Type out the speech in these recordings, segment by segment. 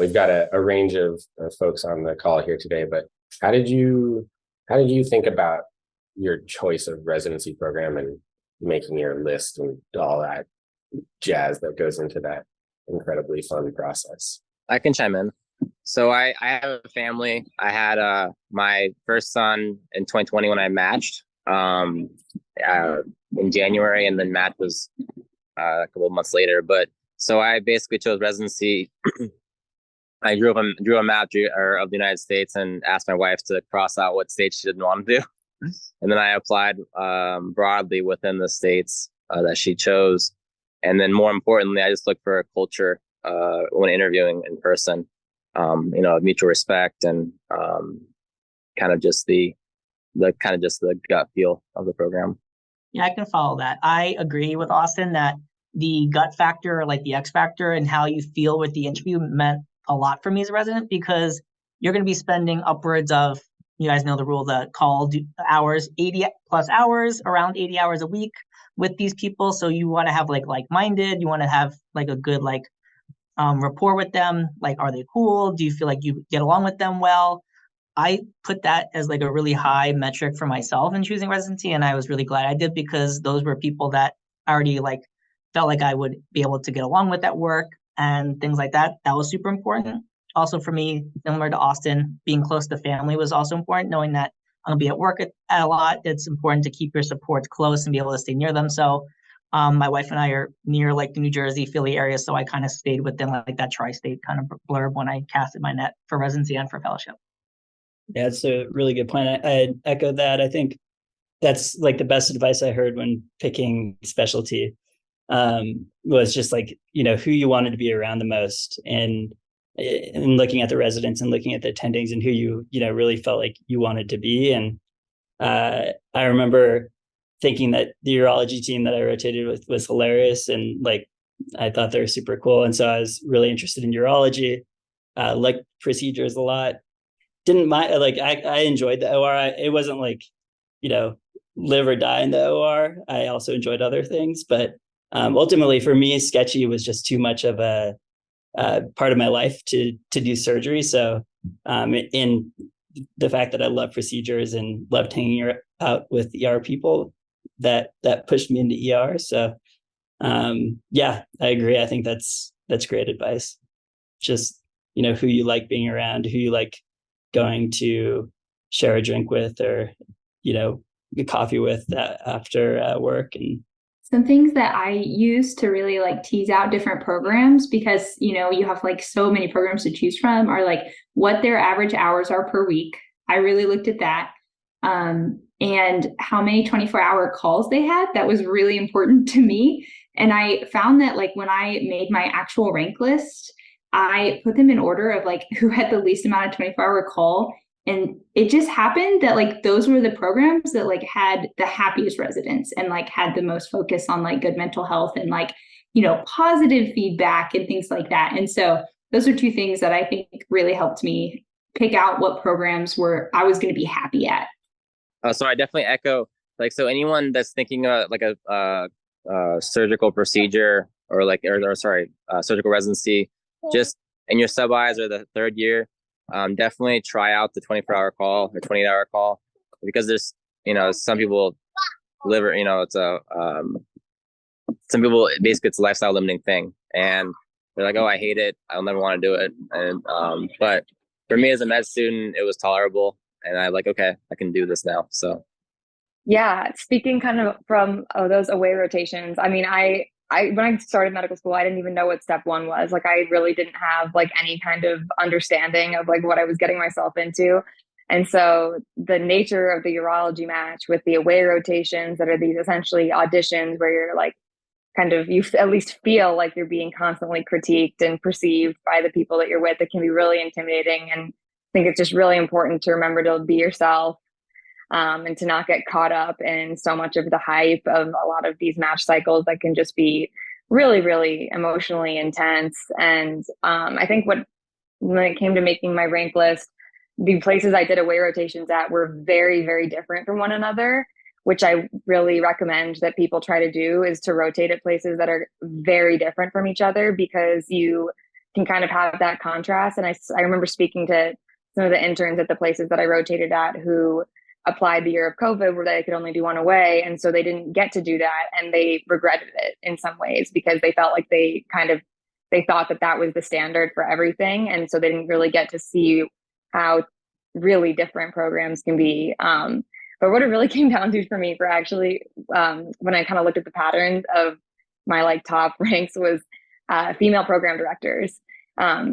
we've got a range of folks on the call here today, but how did you think about your choice of residency program and making your list and all that jazz that goes into that incredibly fun process? I can chime in. So I have a family. I had my first son in 2020 when I matched in January, and then match was a couple of months later. But so I basically chose residency. I drew a map of the United States and asked my wife to cross out what states she didn't want to do. And then I applied broadly within the states that she chose. And then more importantly, I just looked for a culture when interviewing in person, mutual respect and kind of just the gut feel of the program. Yeah, I can follow that. I agree with Austin that the gut factor, like the X factor and how you feel with the interview meant a lot for me as a resident, because you're going to be spending upwards of, you guys know the rule, the call hours, 80 plus hours, around 80 hours a week with these people. So you want to have like-minded, you want to have like a good rapport with them. Like, are they cool? Do you feel like you get along with them well? I put that as like a really high metric for myself in choosing residency. And I was really glad I did, because those were people that I already felt like I would be able to get along with at work and things like that. That was super important. Also for me, similar to Austin, being close to family was also important, knowing that I'm gonna be at work at a lot. It's important to keep your supports close and be able to stay near them. So my wife and I are near like the New Jersey, Philly area. So I kind of stayed within like that tri-state kind of blurb when I casted my net for residency and for fellowship. Yeah, it's a really good point. I echo that. I think that's like the best advice I heard when picking specialty was just like, who you wanted to be around the most, and looking at the residents and looking at the attendings and who you really felt like you wanted to be. And I remember thinking that the urology team that I rotated with was hilarious, and like I thought they were super cool. And so I was really interested in urology, liked procedures a lot. Didn't mind, I enjoyed the OR. It wasn't like, live or die in the OR. I also enjoyed other things, but ultimately for me, sketchy was just too much of a part of my life to do surgery. So in the fact that I love procedures and loved hanging out with ER people, that pushed me into ER. So yeah, I agree. I think that's great advice. Just, who you like being around, who you like going to share a drink with, or get coffee with after work. And some things that I use to really tease out different programs, because you have so many programs to choose from, are what their average hours are per week. I really looked at that, and how many 24-hour calls they had. That was really important to me. And I found that when I made my actual rank list, I put them in order of who had the least amount of 24-hour call. And it just happened that those were the programs that had the happiest residents and had the most focus on good mental health and positive feedback and things like that. And so those are two things that I think really helped me pick out what programs I was going to be happy at. So I definitely echo, so anyone that's thinking a surgical procedure or surgical residency, just in your sub-Is or the third year, definitely try out the 24-hour call or 28-hour call, because there's, some people it's some people, basically it's a lifestyle limiting thing. And they're like, oh, I hate it, I'll never want to do it. And, but for me as a med student, it was tolerable. And I'm like, okay, I can do this now. So. Yeah. Speaking kind of from those away rotations, I mean, I when I started medical school, I didn't even know what step one was. I really didn't have any kind of understanding of what I was getting myself into. And so the nature of the urology match with the away rotations, that are these essentially auditions where you're you at least feel like you're being constantly critiqued and perceived by the people that you're with. It can be really intimidating. And I think it's just really important to remember to be yourself, and to not get caught up in so much of the hype of a lot of these match cycles that can just be really, really emotionally intense. And I think when it came to making my rank list, the places I did away rotations at were very, very different from one another, which I really recommend that people try to do, is to rotate at places that are very different from each other, because you can kind of have that contrast. And I remember speaking to some of the interns at the places that I rotated at who applied the year of COVID where they could only do one away. And so they didn't get to do that. And they regretted it in some ways because they felt like they thought that that was the standard for everything. And so they didn't really get to see how really different programs can be. But what it really came down to for me for actually, when I kind of looked at the patterns of my like top ranks was female program directors.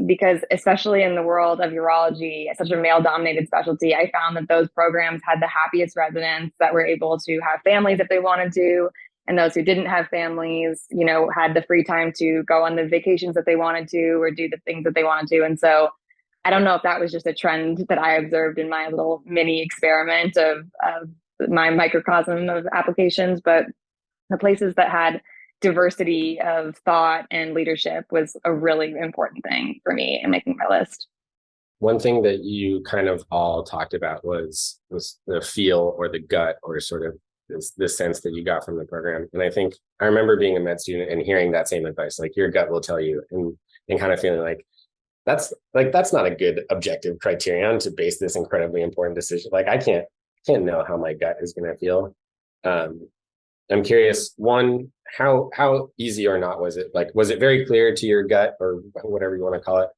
Because especially in the world of urology, such a male dominated specialty, I found that those programs had the happiest residents that were able to have families if they wanted to. And those who didn't have families, you know, had the free time to go on the vacations that they wanted to or do the things that they wanted to. And so I don't know if that was just a trend that I observed in my little mini experiment of my microcosm of applications, but the places that had diversity of thought and leadership was a really important thing for me in making my list. One thing that you kind of all talked about was the feel or the gut or sort of the sense that you got from the program. And I think I remember being a med student and hearing that same advice, like your gut will tell you, and kind of feeling like that's not a good objective criterion to base this incredibly important decision. Like I can't know how my gut is going to feel. I'm curious, one, how easy or not was it? Like, was it very clear to your gut or whatever you want to call it,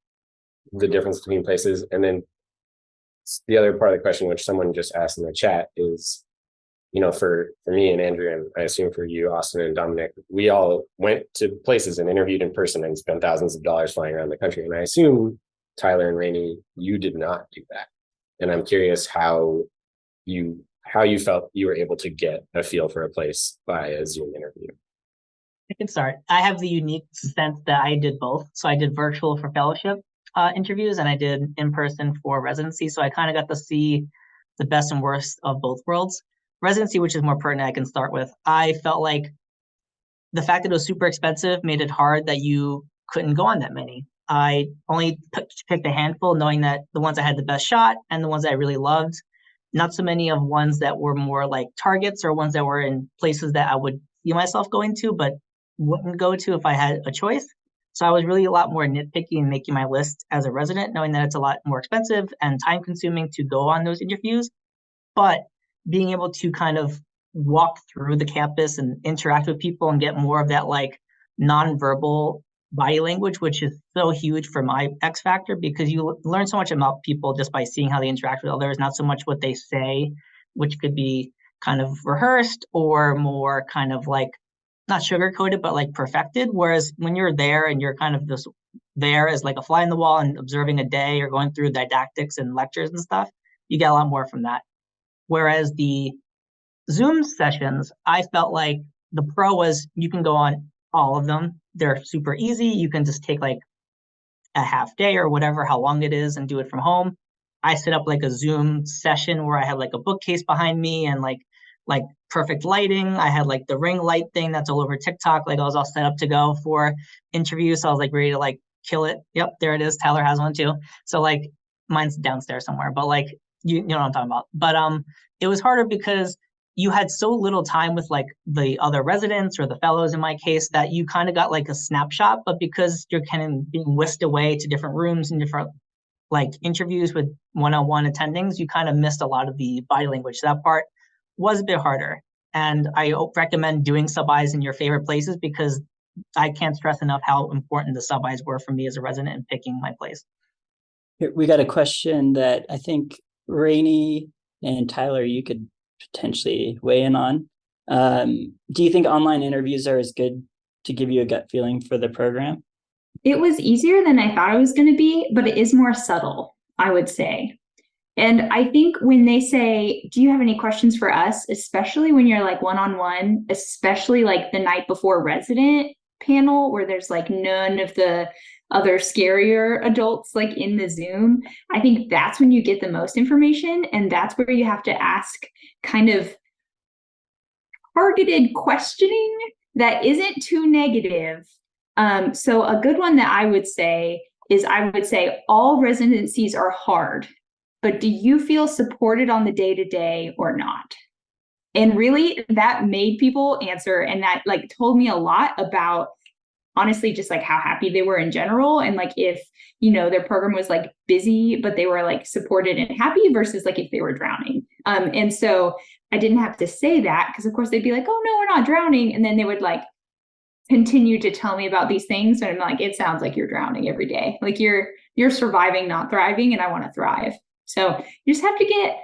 the difference between places? And then the other part of the question, which someone just asked in the chat is, you know, for me and Andrew, and I assume for you, Austin and Domenic, we all went to places and interviewed in person and spent thousands of dollars flying around the country. And I assume, Tyler and Rainey, you did not do that. And I'm curious how you felt you were able to get a feel for a place by a Zoom interview. I can start. I have the unique sense that I did both. So I did virtual for fellowship interviews and I did in person for residency. So I kind of got to see the best and worst of both worlds. Residency, which is more pertinent, I can start with. I felt like the fact that it was super expensive made it hard that you couldn't go on that many. I only picked a handful, knowing that the ones I had the best shot and the ones I really loved, not so many of ones that were more like targets or ones that were in places that I would see myself going to, but wouldn't go to if I had a choice. So I was really a lot more nitpicky in making my list as a resident, knowing that it's a lot more expensive and time consuming to go on those interviews. But being able to kind of walk through the campus and interact with people and get more of that like nonverbal body language, which is so huge for my X factor, because you learn so much about people just by seeing how they interact with others, not so much what they say, which could be kind of rehearsed or more kind of like not sugar coated, but like perfected. Whereas when you're there and you're kind of just there as like a fly in the wall and observing a day or going through didactics and lectures and stuff, you get a lot more from that. Whereas the Zoom sessions, I felt like the pro was you can go on all of them. They're super easy. You can just take like a half day or whatever, how long it is, and do it from home. I set up like a Zoom session where I had like a bookcase behind me and like perfect lighting. I had like the ring light thing that's all over TikTok. Like I was all set up to go for interviews. So I was like ready to like kill it. Yep, there it is. Tyler has one too. So like mine's downstairs somewhere, but like you know what I'm talking about. But it was harder because you had so little time with like the other residents or the fellows in my case that you kind of got like a snapshot, but because you're kind of being whisked away to different rooms and different like interviews with one-on-one attendings, you kind of missed a lot of the body language. So that part was a bit harder. And I recommend doing sub-Is in your favorite places because I can't stress enough how important the sub-Is were for me as a resident in picking my place. We got a question that I think Rainey and Tyler, you could potentially weigh in on. Do you think online interviews are as good to give you a gut feeling for the program? It was easier than I thought it was going to be, but it is more subtle, I would say. And I think when they say, do you have any questions for us, especially when you're like one-on-one, especially like the night before resident panel where there's like none of the other scarier adults like in the Zoom, I think that's when you get the most information. And that's where you have to ask kind of targeted questioning that isn't too negative. So a good one that I would say is all residencies are hard, but do you feel supported on the day-to-day or not? And really that made people answer, and that like told me a lot about honestly just like how happy they were in general, and like if, you know, their program was like busy but they were like supported and happy versus like if they were drowning. And so I didn't have to say that, because of course they'd be like, oh no, we're not drowning, and then they would like continue to tell me about these things, and I'm like, it sounds like you're drowning every day, like you're surviving, not thriving, and I want to thrive. So you just have to get,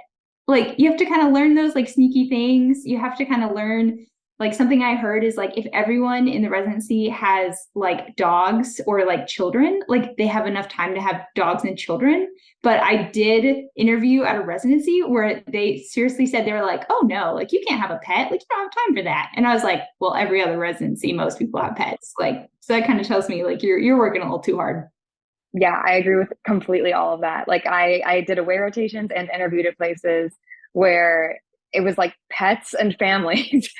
like, you have to kind of learn those like sneaky things. You have to kind of learn, like, something I heard is like, if everyone in the residency has like dogs or like children, like they have enough time to have dogs and children. But I did interview at a residency where they seriously said, they were like, oh no, like you can't have a pet, like you don't have time for that. And I was like, well, every other residency, most people have pets. Like, so that kind of tells me like you're working a little too hard. Yeah, I agree with completely all of that. Like I did away rotations and interviewed at places where it was like pets and families,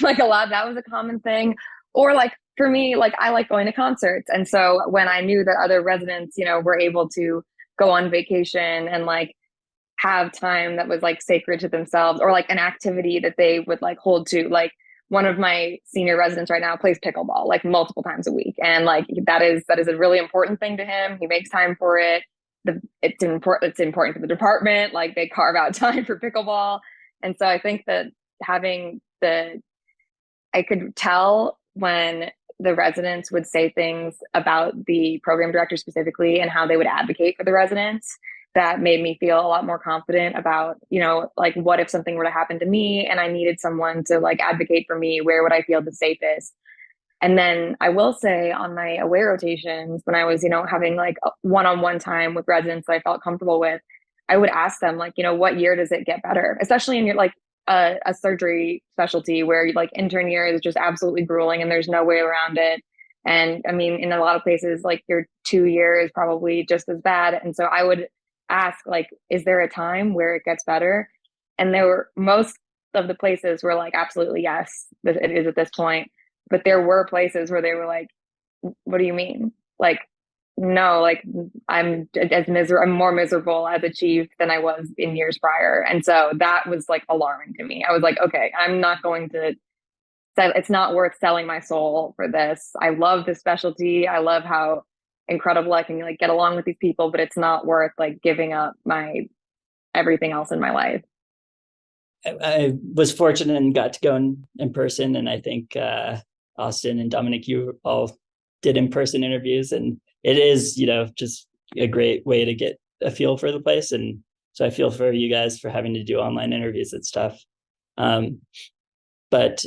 like a lot, that was a common thing. Or like for me, like I like going to concerts. And so when I knew that other residents, you know, were able to go on vacation and like have time that was like sacred to themselves, or like an activity that they would like hold to, like one of my senior residents right now plays pickleball like multiple times a week, and like that is a really important thing to him. He makes time for it. It's important for the department, like they carve out time for pickleball. And so I think that I could tell when the residents would say things about the program director specifically and how they would advocate for the residents, that made me feel a lot more confident about, you know, like what if something were to happen to me and I needed someone to like advocate for me, where would I feel the safest? And then I will say on my away rotations, when I was, you know, having like a one-on-one time with residents that I felt comfortable with, I would ask them like, you know, what year does it get better? Especially in your like a surgery specialty where like intern year is just absolutely grueling and there's no way around it. And I mean, in a lot of places, like your 2 year is probably just as bad. And so I would ask, like, is there a time where it gets better? And there were, most of the places were like, absolutely yes, it is at this point. But there were places where they were like, what do you mean? Like, no, like I'm more miserable as achieved than I was in years prior. And so that was like alarming to me. I was like, okay, I'm not going to, it's not worth selling my soul for this. I love this specialty. I love how incredible I can like get along with these people, but it's not worth like giving up my everything else in my life. I was fortunate and got to go in person, and I think Austin and Domenic, you all did in-person interviews, and it is, you know, just a great way to get a feel for the place. And so I feel for you guys for having to do online interviews. It's tough. But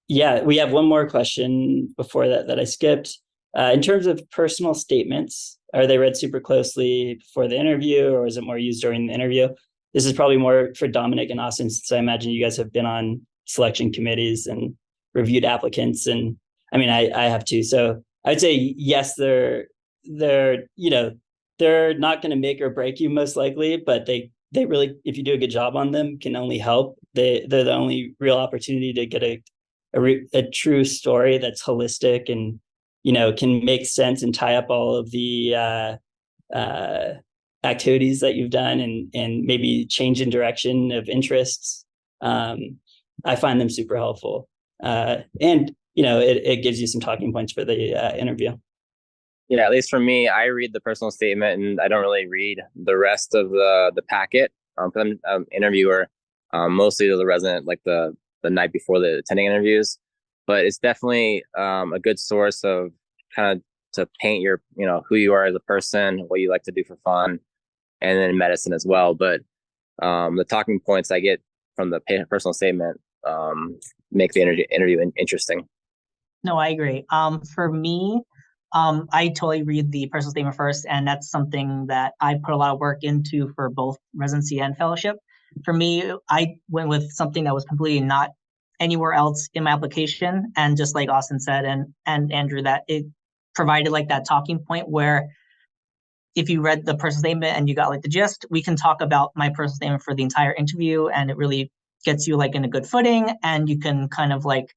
yeah, we have one more question before that I skipped. In terms of personal statements, are they read super closely before the interview, or is it more used during the interview? This is probably more for Domenic and Austin, since I imagine you guys have been on selection committees and reviewed applicants. And I mean, I have too. So I would say, yes, they're, you know, they're not going to make or break you most likely, but they really, if you do a good job on them, can only help. They're the only real opportunity to get a true story that's holistic and, you know, can make sense and tie up all of the activities that you've done and maybe change in direction of interests. I find them super helpful. And, you know, it gives you some talking points for the interview. Yeah, at least for me, I read the personal statement and I don't really read the rest of the packet. Because I'm an interviewer, mostly to the resident, like the night before the attending interviews. But it's definitely a good source of kind of to paint your, you know, who you are as a person, what you like to do for fun, and then medicine as well. But the talking points I get from the personal statement make the interview interesting. No, I agree. For me, I totally read the personal statement first, and that's something that I put a lot of work into for both residency and fellowship. For me, I went with something that was completely not anywhere else in my application, and just like Austin said, and Andrew, that it provided like that talking point where if you read the personal statement and you got like the gist, we can talk about my personal statement for the entire interview, and it really gets you like in a good footing, and you can kind of like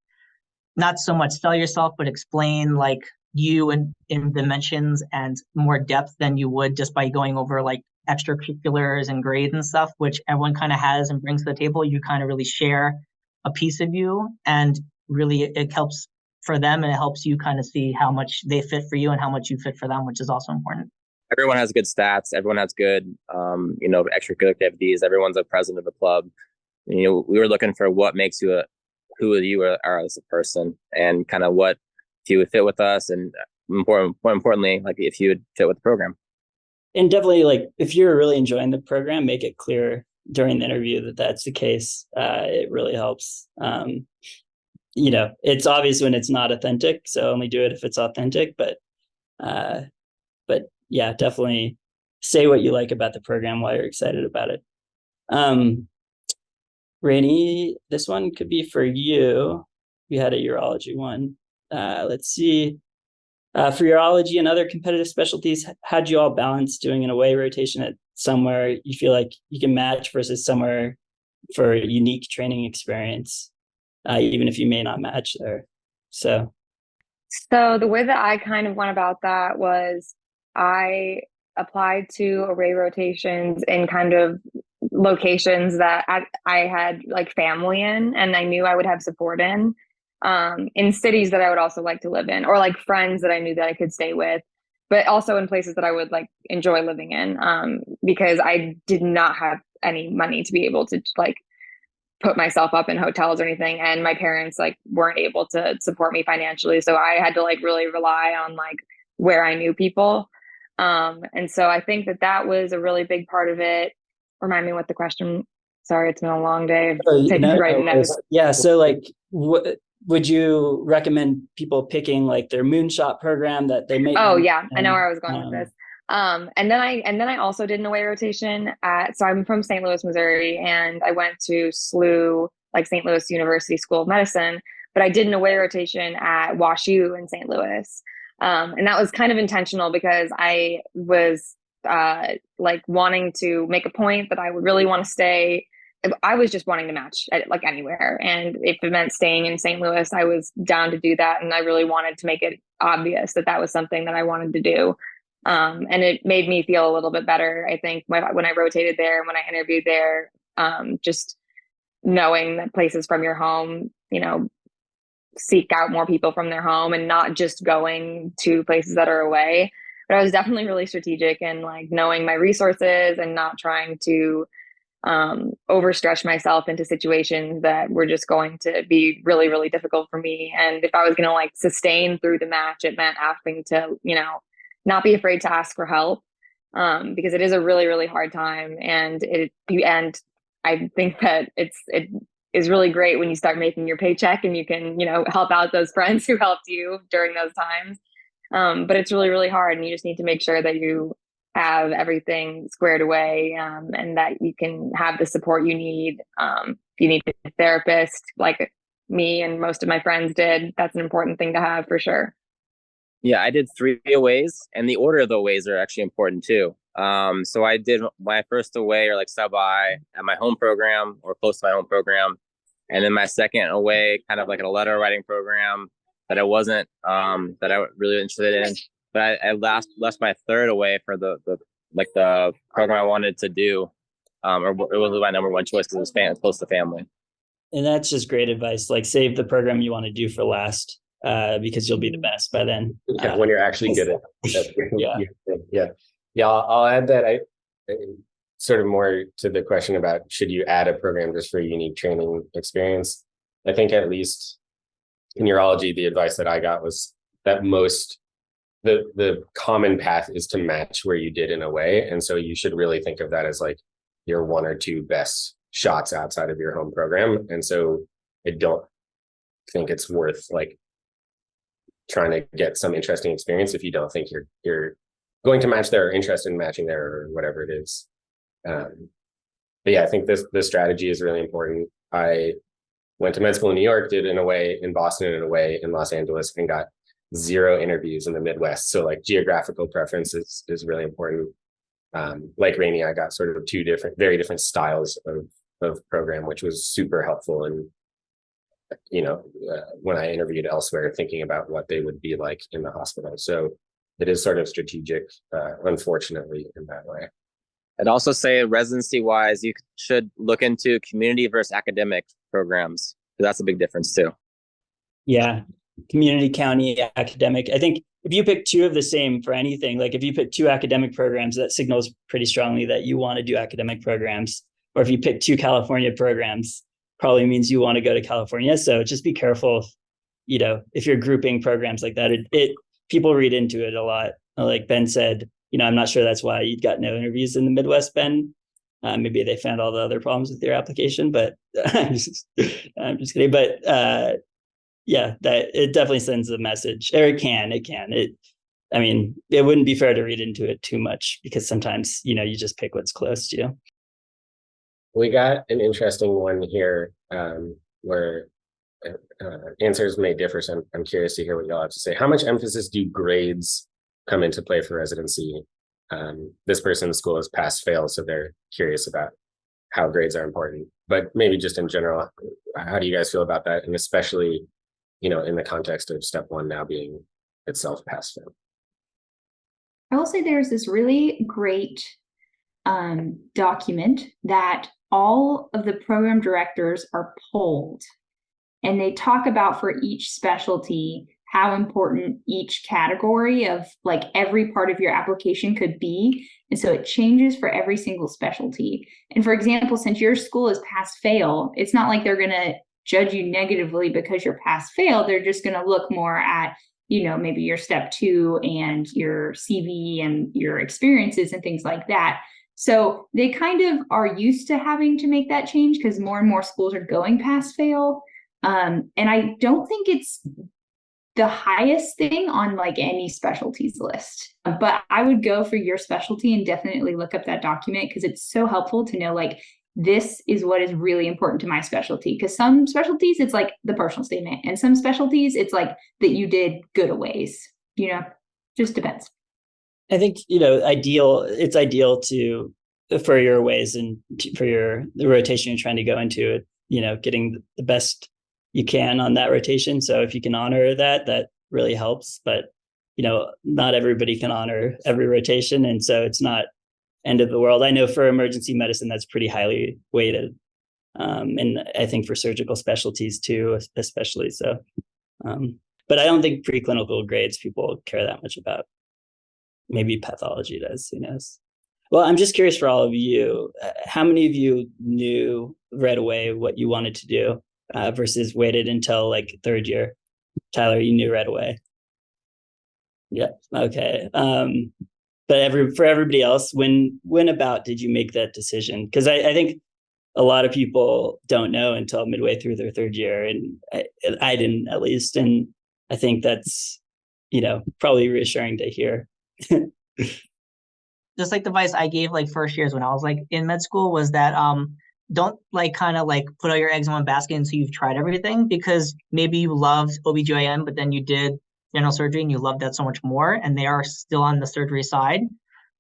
not so much sell yourself, but explain like you in dimensions and more depth than you would just by going over like extracurriculars and grades and stuff, which everyone kind of has and brings to the table. You kind of really share a piece of you, and really it helps for them, and it helps you kind of see how much they fit for you and how much you fit for them, which is also important. Everyone has good stats. Everyone has good, extracurricular activities. Everyone's a president of a club. We were looking for what makes you who you are as a person, and kind of what if you would fit with us, and more importantly, like if you would fit with the program. And definitely, like if you're really enjoying the program, make it clear during the interview that that's the case. It really helps. It's obvious when it's not authentic, so only do it if it's authentic. But yeah, definitely say what you like about the program while you're excited about it. Rainey, this one could be for you. We had a urology one. Let's see. For urology and other competitive specialties, how do you all balance doing an away rotation at somewhere you feel like you can match versus somewhere for a unique training experience, even if you may not match there? So the way that I kind of went about that was I applied to away rotations in kind of locations that I had like family in, and I knew I would have support in cities that I would also like to live in, or like friends that I knew that I could stay with, but also in places that I would like enjoy living in, because I did not have any money to be able to like put myself up in hotels or anything. And my parents like weren't able to support me financially. So I had to like really rely on like where I knew people. And so I think that was a really big part of it. Remind me what the question, sorry, it's been a long day of writing notes. Yeah. So like, would you recommend people picking like their moonshot program that they may? Oh yeah, I know where I was going with this. And then I also did an away rotation so I'm from St. Louis, Missouri, and I went to SLU, like St. Louis University School of Medicine, but I did an away rotation at WashU in St. Louis. And that was kind of intentional because I was like wanting to make a point that I would really want to stay. I was just wanting to match at like anywhere. And if it meant staying in St. Louis, I was down to do that. And I really wanted to make it obvious that was something that I wanted to do. And it made me feel a little bit better, I think, when I rotated there and when I interviewed there, just knowing that places from your home, seek out more people from their home and not just going to places that are away. But I was definitely really strategic in like knowing my resources and not trying to overstretch myself into situations that were just going to be really, really difficult for me. And if I was going to like sustain through the match, it meant having to, not be afraid to ask for help, because it is a really, really hard time. And I think that it is really great when you start making your paycheck and you can, help out those friends who helped you during those times. But it's really, really hard, and you just need to make sure that you have everything squared away, and that you can have the support you need. If you need a therapist, like me and most of my friends did, that's an important thing to have for sure. Yeah, I did 3 aways, and the order of the aways are actually important too. So I did my first away or like sub-I at my home program or close to my home program. And then my second away, kind of like a letter writing program that I wasn't, that I was really interested in. But I left my third away for the program I wanted to do, or it was my number one choice because it was close to family. And that's just great advice. Like save the program you want to do for last, because you'll be the best by then. Yeah, when you're actually good at it. Yeah. I'll add that I sort of more to the question about should you add a program just for a unique training experience. I think at least in urology, the advice that I got was that the common path is to match where you did in a way. And so you should really think of that as like your 1 or 2 best shots outside of your home program. And so I don't think it's worth like trying to get some interesting experience if you don't think you're going to match there or interested in matching there or whatever it is. But yeah, I think this strategy is really important. I went to med school in New York, did an away in Boston and an away in Los Angeles, and got 0 interviews in the Midwest. So like geographical preference is really important. Like Rainey, I got sort of 2 very different styles of program, which was super helpful. And when I interviewed elsewhere, thinking about what they would be like in the hospital. So it is sort of strategic, unfortunately, in that way. I'd also say residency wise, you should look into community versus academic programs, because that's a big difference too. Yeah. community, county, academic. I think if you pick two of the same for anything, like if you pick two academic programs, that signals pretty strongly that you want to do academic programs. Or if you pick two California programs, probably means you want to go to California. So just be careful, if you're grouping programs like that, people read into it a lot. Like Ben said, I'm not sure that's why you got no interviews in the Midwest, Ben. Maybe they found all the other problems with your application, but I'm just kidding. But yeah, that it definitely sends a message, or it can. It wouldn't be fair to read into it too much, because sometimes, you just pick what's close to you. We got an interesting one here where answers may differ. So I'm curious to hear what y'all have to say. How much emphasis do grades come into play for residency? This person's school is pass fail, so they're curious about how grades are important. But maybe just in general, how do you guys feel about that? And especially, in the context of step one now being itself pass fail. I will say there's this really great document that all of the program directors are polled, and they talk about for each specialty how important each category of like every part of your application could be. And so it changes for every single specialty. And for example, since your school is pass fail, it's not like they're going to judge you negatively because you're pass fail. They're just going to look more at, maybe your step two and your CV and your experiences and things like that. So they kind of are used to having to make that change because more and more schools are going pass fail. And I don't think it's the highest thing on like any specialties list, but I would go for your specialty and definitely look up that document, because it's so helpful to know, like, this is what is really important to my specialty. Because some specialties, it's like the personal statement, and some specialties, it's like that you did good aways, just depends. I think, it's ideal for your ways and for the rotation you're trying to go into it, getting the best you can on that rotation. So if you can honor that really helps. But, not everybody can honor every rotation. And so it's not end of the world. I know for emergency medicine, that's pretty highly weighted. And I think for surgical specialties too, especially so. But I don't think preclinical grades people care that much about. Maybe pathology does, who knows? Well, I'm just curious for all of you, how many of you knew right away what you wanted to do versus waited until like third year? Tyler, you knew right away. Yeah, okay. But for everybody else, when about did you make that decision? Because I think a lot of people don't know until midway through their third year, and I didn't, at least. And I think that's, probably reassuring to hear. Just like the advice I gave like first years when I was like in med school was that don't like kind of like put all your eggs in one basket until you've tried everything, because maybe you loved OBGYN, but then you did general surgery and you loved that so much more, and they are still on the surgery side.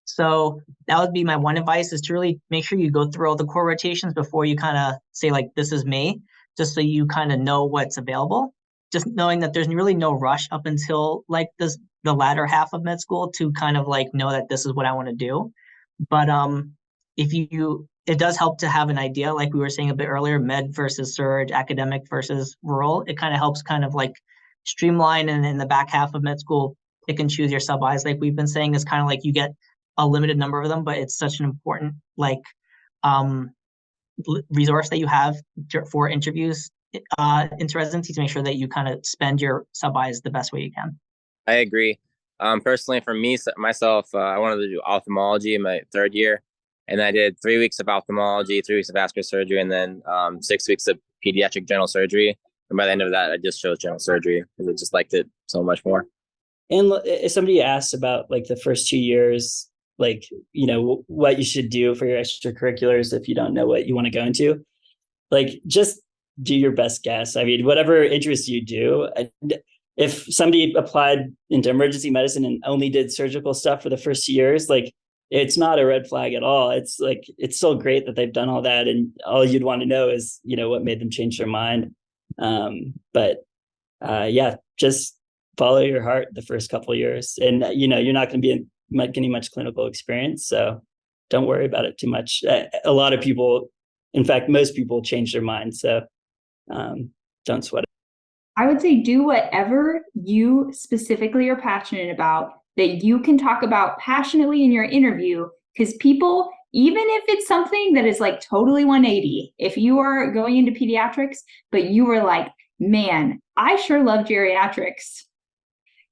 So that would be my one advice, is to really make sure you go through all the core rotations before you kind of say like, this is me, just so you kind of know what's available. Just knowing that there's really no rush up until like the latter half of med school to kind of like know that this is what I want to do. But it does help to have an idea, like we were saying a bit earlier, med versus surge, academic versus rural. It kind of helps kind of like streamline, and in the back half of med school, pick and choose your sub-Is. Like we've been saying, is kind of like you get a limited number of them, but it's such an important like resource that you have for interviews into residency, to make sure that you kind of spend your sub-Is the best way you can. I agree. Personally, for myself, I wanted to do ophthalmology in my third year, and I did 3 weeks of ophthalmology, 3 weeks of vascular surgery, and then 6 weeks of pediatric general surgery. And by the end of that, I just chose general surgery because I just liked it so much more. And if somebody asks about like the first 2 years, like, what you should do for your extracurriculars if you don't know what you want to go into, like, just do your best guess. I mean, whatever interests you do. If somebody applied into emergency medicine and only did surgical stuff for the first 2 years, like, it's not a red flag at all. It's like, it's so great that they've done all that. And all you'd want to know is, what made them change their mind. Yeah, just follow your heart the first couple of years. And, you're not going to be getting much clinical experience. So don't worry about it too much. A lot of people, in fact, most people change their minds. So don't sweat it. I would say do whatever you specifically are passionate about that you can talk about passionately in your interview, because people, even if it's something that is like totally 180, if you are going into pediatrics, but you were like, man, I sure love geriatrics.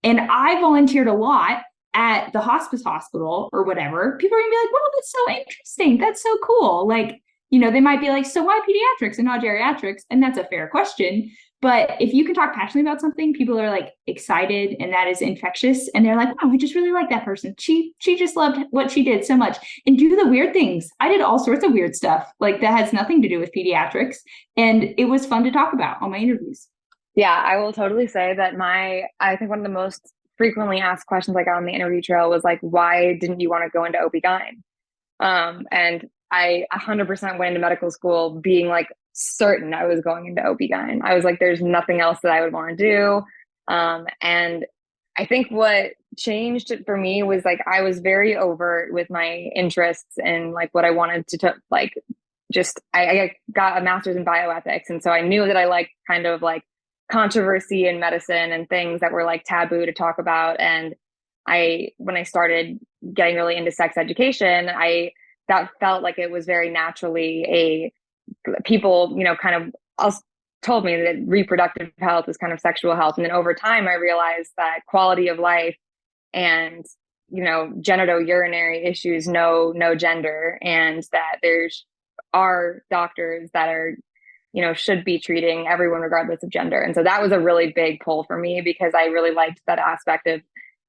And I volunteered a lot at the hospice hospital or whatever, people are gonna be like, wow, that's so interesting. That's so cool. Like, they might be like, so why pediatrics and not geriatrics? And that's a fair question. But if you can talk passionately about something, people are like excited, and that is infectious. And they're like, wow, I just really like that person. She just loved what she did so much. And do the weird things. I did all sorts of weird stuff like that has nothing to do with pediatrics. And it was fun to talk about on my interviews. Yeah, I will totally say that I think one of the most frequently asked questions I got on the interview trail was like, why didn't you want to go into OB-GYN? And I 100% went into medical school being like certain I was going into OB-GYN. I was like, there's nothing else that I would want to do. And I think what changed for me was like, I was very overt with my interests and like what I wanted to like, I got a master's in bioethics. And so I knew that I liked kind of like controversy in medicine and things that were like taboo to talk about. And when I started getting really into sex education, that felt like it was very naturally people, kind of told me that reproductive health is kind of sexual health. And then over time, I realized that quality of life and, genitourinary issues know no gender, and that are doctors that are, should be treating everyone regardless of gender. And so that was a really big pull for me, because I really liked that aspect of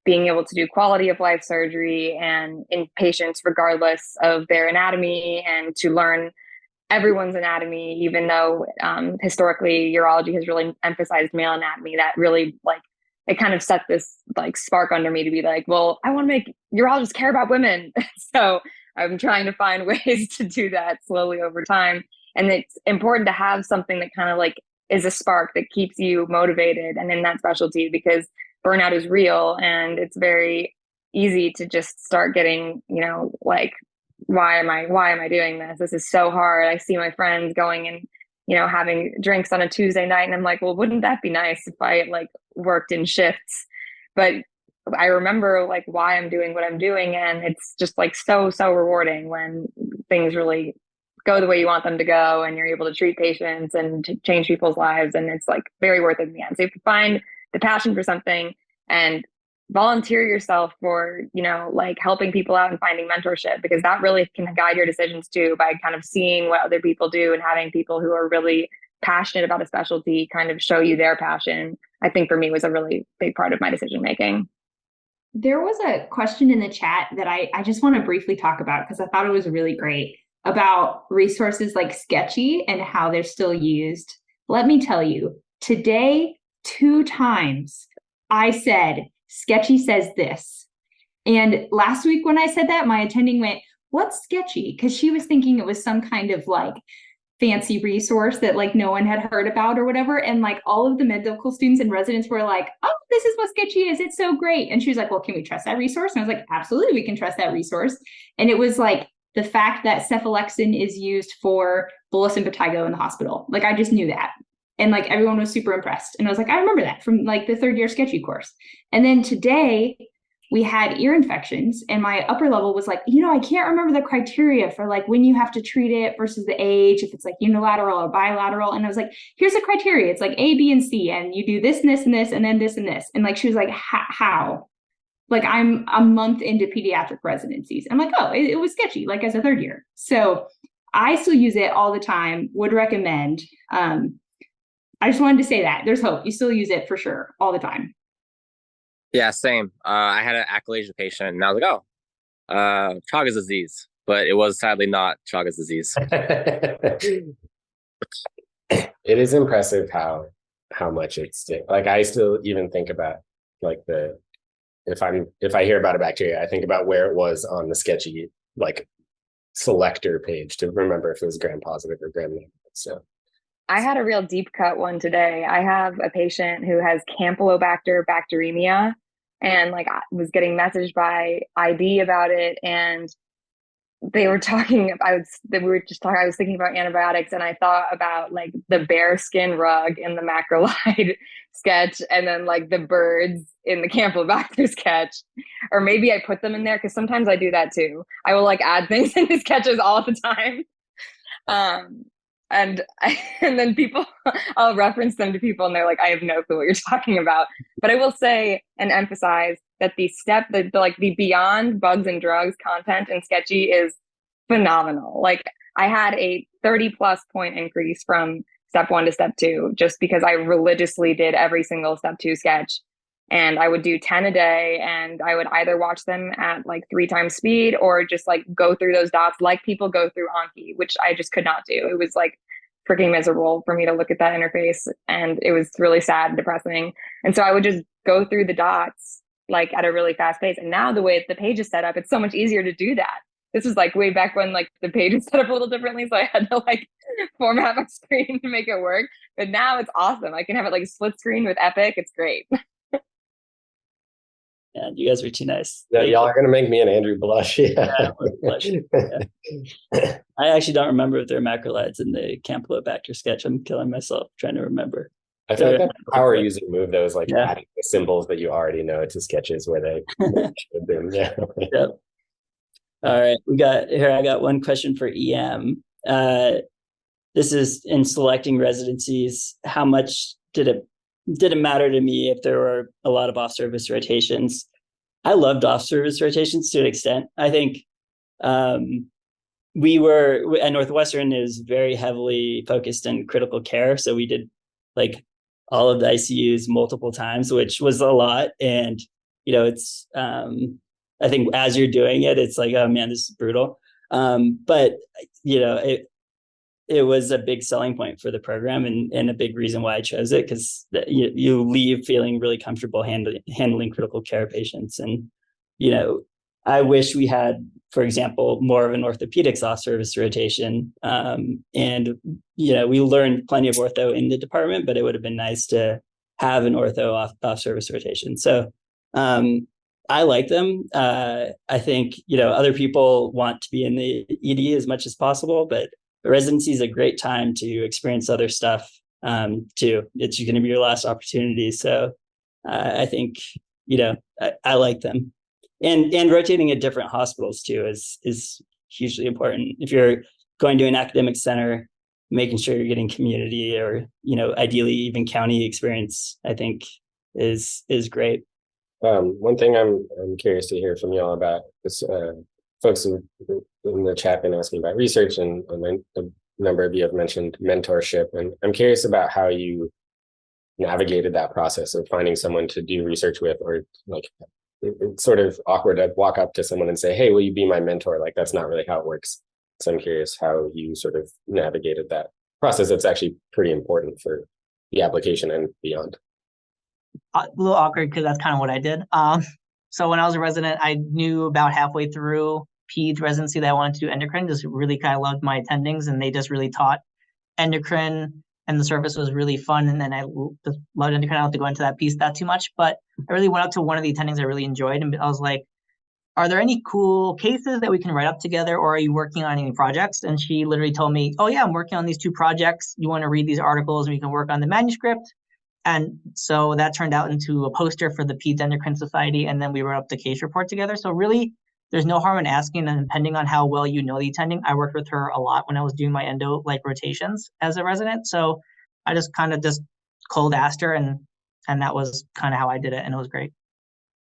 being able to do quality of life surgery and in patients regardless of their anatomy, and to learn everyone's anatomy, even though historically urology has really emphasized male anatomy. That really it kind of set this spark under me to be like, well, I want to make urologists care about women. So I'm trying to find ways to do that slowly over time. And it's important to have something that kind of is a spark that keeps you motivated and in that specialty, because burnout is real, and it's very easy to just start getting, why am I doing this? This is so hard. I see my friends going and, having drinks on a Tuesday night, and I'm like, well, wouldn't that be nice if I worked in shifts? But I remember why I'm doing what I'm doing, and it's just so rewarding when things really go the way you want them to go, and you're able to treat patients and to change people's lives, and it's very worth it in the end. So if you find the passion for something and volunteer yourself for, helping people out and finding mentorship, because that really can guide your decisions too, by kind of seeing what other people do and having people who are really passionate about a specialty kind of show you their passion. I think for me was a really big part of my decision making. There was a question in the chat that I just want to briefly talk about, because I thought it was really great, about resources like Sketchy and how they're still used. Let me tell you, today, 2 times I said, Sketchy says this. And last week when I said that, my attending went, what's Sketchy? Because she was thinking it was some kind of fancy resource that no one had heard about or whatever. And all of the medical students and residents were like, oh, this is what Sketchy is. It's so great. And she was like, well, can we trust that resource? And I was like, absolutely, we can trust that resource. And it was the fact that cephalexin is used for bullous impetigo in the hospital. I just knew that. And everyone was super impressed. And I was like, I remember that from the 3rd year Sketchy course. And then today we had ear infections, and my upper level was I can't remember the criteria for when you have to treat it versus the age, if it's unilateral or bilateral. And I was like, here's the criteria. It's A, B, and C, and you do this and this and this, and then this and this. And she was like, how? I'm a month into pediatric residencies. I'm like, oh, it was Sketchy, as a 3rd year. So I still use it all the time, would recommend. I just wanted to say that there's hope. You still use it for sure all the time. Yeah, same. I had an achalasia patient, and I was like, oh, Chagas disease, but it was sadly not Chagas disease. It is impressive how much it sticks. I still even think about if I hear about a bacteria, I think about where it was on the Sketchy selector page to remember if it was gram positive or gram negative. So I had a real deep cut one today. I have a patient who has Campylobacter bacteremia, and I was getting messaged by ID about it, and they were talking, we were just talking, I was thinking about antibiotics, and I thought about like the bear skin rug in the macrolide sketch, and then like the birds in the Campylobacter sketch. Or maybe I put them in there, because sometimes I do that too. I will like add things into sketches all the time. And and then people, I'll reference them to people and they're like, I have no clue what you're talking about. But I will say and emphasize that the beyond bugs and drugs content in Sketchy is phenomenal. Like, I had a 30+ point increase from step 1 to step 2, just because I religiously did every single step 2 sketch. And I would do 10 a day, and I would either watch them at like 3 times speed, or just like go through those dots like people go through Anki, which I just could not do. It was like freaking miserable for me to look at that interface, and it was really sad and depressing. And so I would just go through the dots like at a really fast pace. And now the way the page is set up, it's so much easier to do that. This was like way back when like the page is set up a little differently, so I had to like format my screen to make it work. But now it's awesome. I can have it like split screen with Epic. It's great. Yeah, you guys were too nice. Yeah, y'all are gonna make me and Andrew blush. Yeah. Yeah. I actually don't remember if there are macrolides in the Campylobacter sketch. I'm killing myself trying to remember. I feel like that's a power using move, though, is like adding the symbols that you already know to sketches where they should have been. Yeah. Yep. All right, I got one question for EM. This is in selecting residencies. How much did it matter to me if there were a lot of off-service rotations? I loved off-service rotations to an extent. I think we were at Northwestern is very heavily focused in critical care, so we did like all of the ICUs multiple times, which was a lot. And it's I think as you're doing it, it's like, oh man, this is brutal. But it was a big selling point for the program, and a big reason why I chose it, because you leave feeling really comfortable handling critical care patients. And I wish we had, for example, more of an orthopedics off-service rotation. And we learned plenty of ortho in the department, but it would have been nice to have an ortho off-service rotation. So I like them. I think other people want to be in the ED as much as possible, but residency is a great time to experience other stuff too. It's going to be your last opportunity. So I think, I like them. And rotating at different hospitals too is hugely important. If you're going to an academic center, making sure you're getting community or, ideally even county experience, I think is great. One thing I'm curious to hear from y'all about is folks in the chat been asking about research, and a number of you have mentioned mentorship, and I'm curious about how you navigated that process of finding someone to do research with, or like it's sort of awkward to walk up to someone and say, hey, will you be my mentor? Like, that's not really how it works. So I'm curious how you sort of navigated that process. That's actually pretty important for the application and beyond. A little awkward because that's kind of what I did. So when I was a resident, I knew about halfway through peds residency that I wanted to do endocrine. Just really kind of loved my attendings, and they just really taught endocrine, and the service was really fun. And then I just loved endocrine. I don't have to go into that piece that too much, but I really went up to one of the attendings I really enjoyed, and I was like, are there any cool cases that we can write up together, or are you working on any projects? And she literally told me, oh yeah, I'm working on these 2 projects. You want to read these articles and we can work on the manuscript. And so that turned out into a poster for the Peds Endocrine Society, and then we wrote up the case report together. So really, there's no harm in asking, and depending on how well you know the attending, I worked with her a lot when I was doing my endo rotations as a resident. So I just kind of just cold asked her, and that was kind of how I did it, and it was great.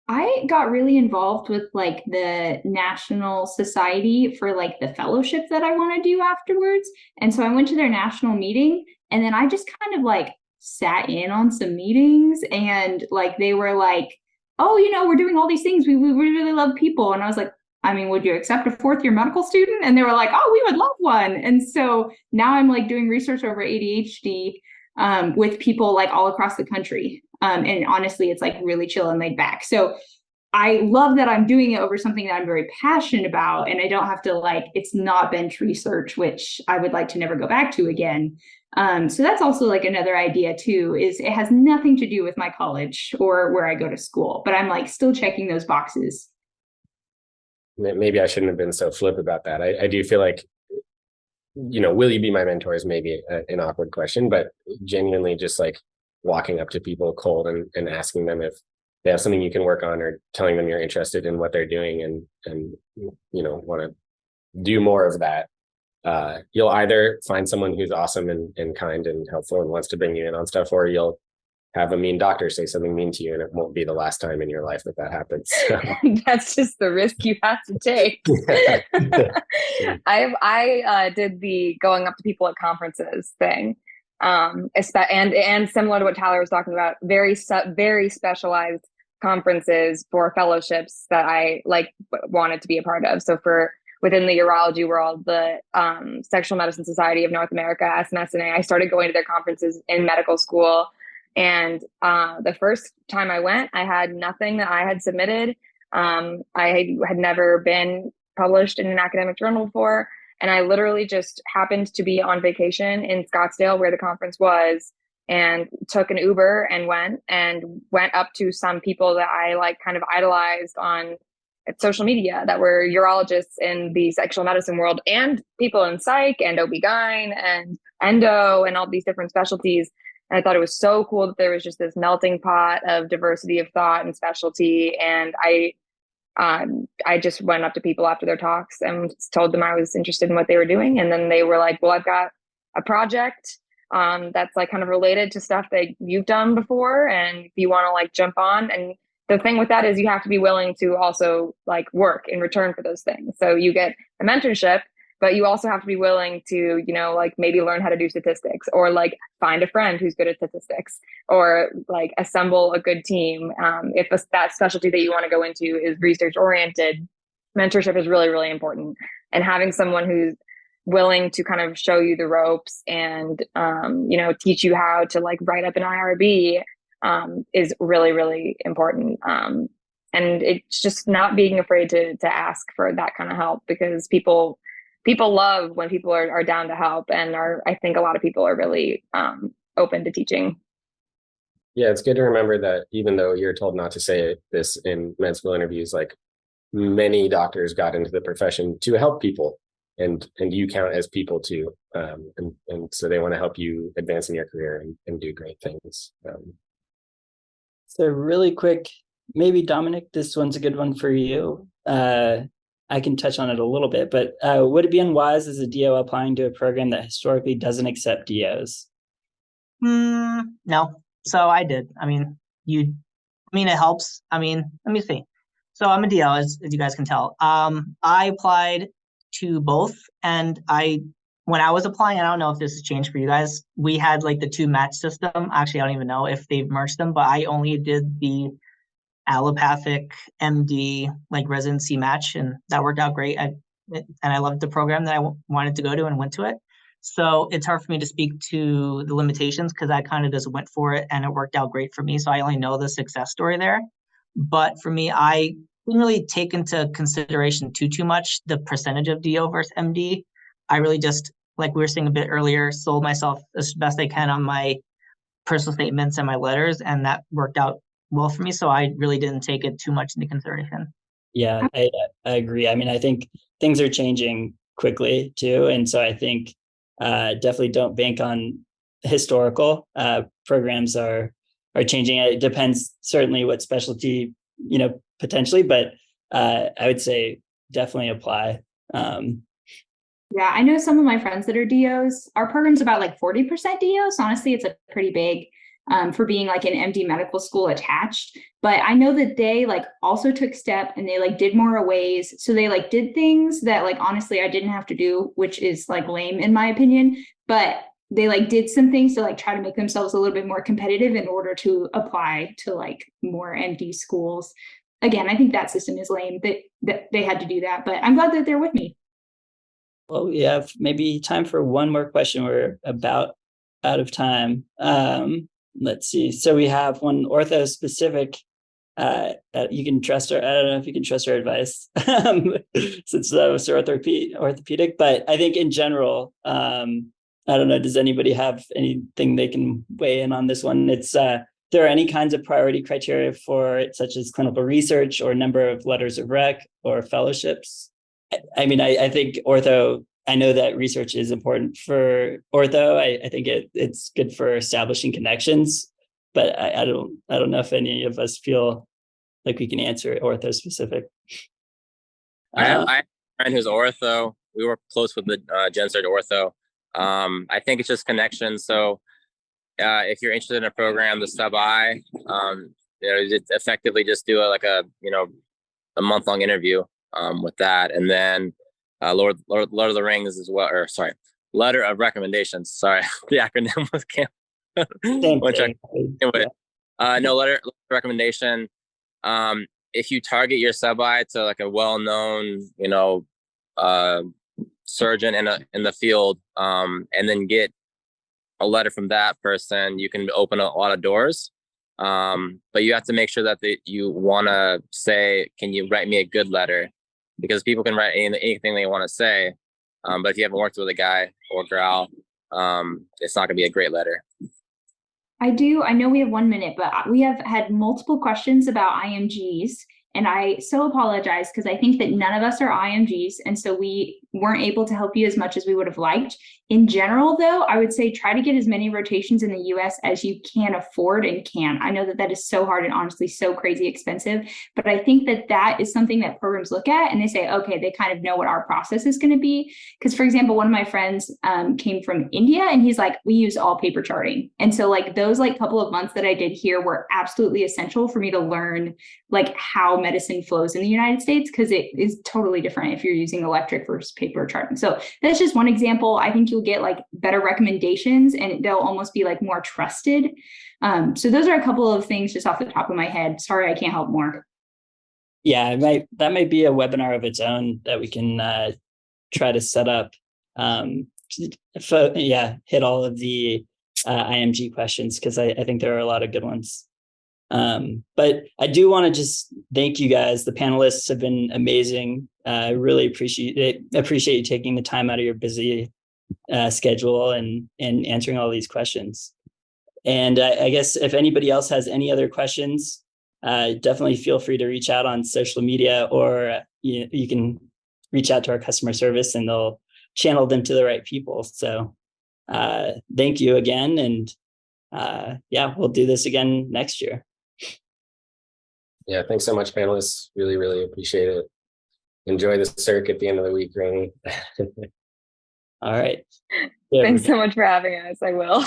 I got really involved with like the National Society for like the fellowship that I want to do afterwards. And so I went to their national meeting, and then I just kind of like sat in on some meetings, and like they were like, oh, we're doing all these things. We really love people. And I was like, I mean, would you accept a 4th-year medical student? And they were like, oh, we would love one. And so now I'm like doing research over ADHD with people like all across the country. And honestly, it's like really chill and laid back. So I love that I'm doing it over something that I'm very passionate about, and I don't have to it's not bench research, which I would like to never go back to again. So that's also like another idea too, is it has nothing to do with my college or where I go to school, but I'm like still checking those boxes. maybe I shouldn't have been so flip about that. I do feel like, will you be my mentor is maybe an awkward question, but genuinely just like walking up to people cold and asking them if they have something you can work on, or telling them you're interested in what they're doing and want to do more of that. You'll either find someone who's awesome and kind and helpful and wants to bring you in on stuff, or you'll have a mean doctor say something mean to you, and it won't be the last time in your life that happens. So. That's just the risk you have to take. I did the going up to people at conferences thing, and similar to what Tyler was talking about, very specialized conferences for fellowships that I wanted to be a part of. So within the urology world, the Sexual Medicine Society of North America, SMSNA, I started going to their conferences in medical school. And the first time I went, I had nothing that I had submitted. I had never been published in an academic journal before. And I literally just happened to be on vacation in Scottsdale where the conference was, and took an Uber and went up to some people that I kind of idolized on social media that were urologists in the sexual medicine world, and people in psych and OB-GYN and endo and all these different specialties. And I thought it was so cool that there was just this melting pot of diversity of thought and specialty. And I just went up to people after their talks and told them I was interested in what they were doing. And then they were like, well, I've got a project that's kind of related to stuff that you've done before, and if you want to jump on. And the thing with that is you have to be willing to also work in return for those things. So you get a mentorship, but you also have to be willing to, maybe learn how to do statistics, or find a friend who's good at statistics, or assemble a good team. If that specialty that you want to go into is research oriented, mentorship is really, really important. And having someone who's willing to kind of show you the ropes and, teach you how to write up an IRB is really, really important. And it's just not being afraid to ask for that kind of help, because people love when people are down to help, and I think a lot of people are really open to teaching. Yeah, it's good to remember that even though you're told not to say this in med school interviews, many doctors got into the profession to help people, and you count as people too. And so they want to help you advance in your career and do great things. So really quick, maybe Domenic, this one's a good one for you. I can touch on it a little bit, but would it be unwise as a DO applying to a program that historically doesn't accept DOs? No. So I did. It helps. Let me see. So I'm a DO, as you guys can tell. I applied to both, and when I was applying, I don't know if this has changed for you guys, we had the 2 match system. Actually, I don't even know if they've merged them, but I only did the allopathic MD residency match, and that worked out great. And I loved the program that I wanted to go to and went to it. So it's hard for me to speak to the limitations, because I kind of just went for it and it worked out great for me. So I only know the success story there. But for me, I didn't really take into consideration too much the percentage of DO versus MD. I really just, like we were saying a bit earlier, sold myself as best I can on my personal statements and my letters, and that worked out well for me. So I really didn't take it too much into consideration. Yeah, I agree. I think things are changing quickly too. And so I think definitely don't bank on historical. Programs are changing. It depends certainly what specialty, potentially, but I would say definitely apply. Yeah, I know some of my friends that are DOs. Our program's about 40% DOs. Honestly, it's a pretty big for being an MD medical school attached. But I know that they also took step, and they did more aways. So they did things that honestly I didn't have to do, which is lame in my opinion. But they did some things to try to make themselves a little bit more competitive in order to apply to more MD schools. Again, I think that system is lame that they had to do that, but I'm glad that they're with me. Well, we have maybe time for one more question. We're about out of time. Let's see. So we have one ortho specific. You can trust our, I don't know if you can trust our advice since that was orthopedic, but I think in general, I don't know, does anybody have anything they can weigh in on this one? It's there are any kinds of priority criteria for it, such as clinical research or number of letters of rec or fellowships? I mean, I think ortho, I know that research is important for ortho. I think it's good for establishing connections, but I don't know if any of us feel like we can answer ortho specific. I have a friend who's ortho. We were close with the Gen Surg ortho. I think it's just connections. So if you're interested in a program, the sub-I, just effectively just do a month-long interview with that, and then Lord of the Rings as well, or sorry, letter of recommendations. Sorry, the acronym was no, letter of recommendation. If you target your sub-I to like a well-known, surgeon in the field, and then get a letter from that person, you can open a lot of doors. But you have to make sure that you want to say, can you write me a good letter? Because people can write anything they want to say. But if you haven't worked with a guy or girl, it's not going to be a great letter. I know we have 1 minute, but we have had multiple questions about IMGs. And I so apologize because I think that none of us are IMGs. And so we weren't able to help you as much as we would have liked. In general, though, I would say try to get as many rotations in the US as you can afford and can. I know that is so hard and honestly so crazy expensive, but I think that is something that programs look at and they say, okay, they kind of know what our process is going to be. Because, for example, one of my friends came from India and he's like, we use all paper charting. And so those couple of months that I did here were absolutely essential for me to learn how medicine flows in the United States, because it is totally different if you're using electric versus paper charting. So that's just one example. I think you'll get better recommendations and they'll almost be more trusted. So those are a couple of things just off the top of my head. Sorry, I can't help more. Yeah, that might be a webinar of its own that we can try to set up. Hit all of the IMG questions, because I think there are a lot of good ones. But I do want to just thank you guys. The panelists have been amazing. I really appreciate you taking the time out of your busy schedule and answering all these questions. And I guess if anybody else has any other questions, definitely feel free to reach out on social media, or you can reach out to our customer service and they'll channel them to the right people. So thank you again. And we'll do this again next year. Yeah, thanks so much, panelists. Really, really appreciate it. Enjoy the circ at the end of the week, Rainey. All right. Thanks so much for having us. I will.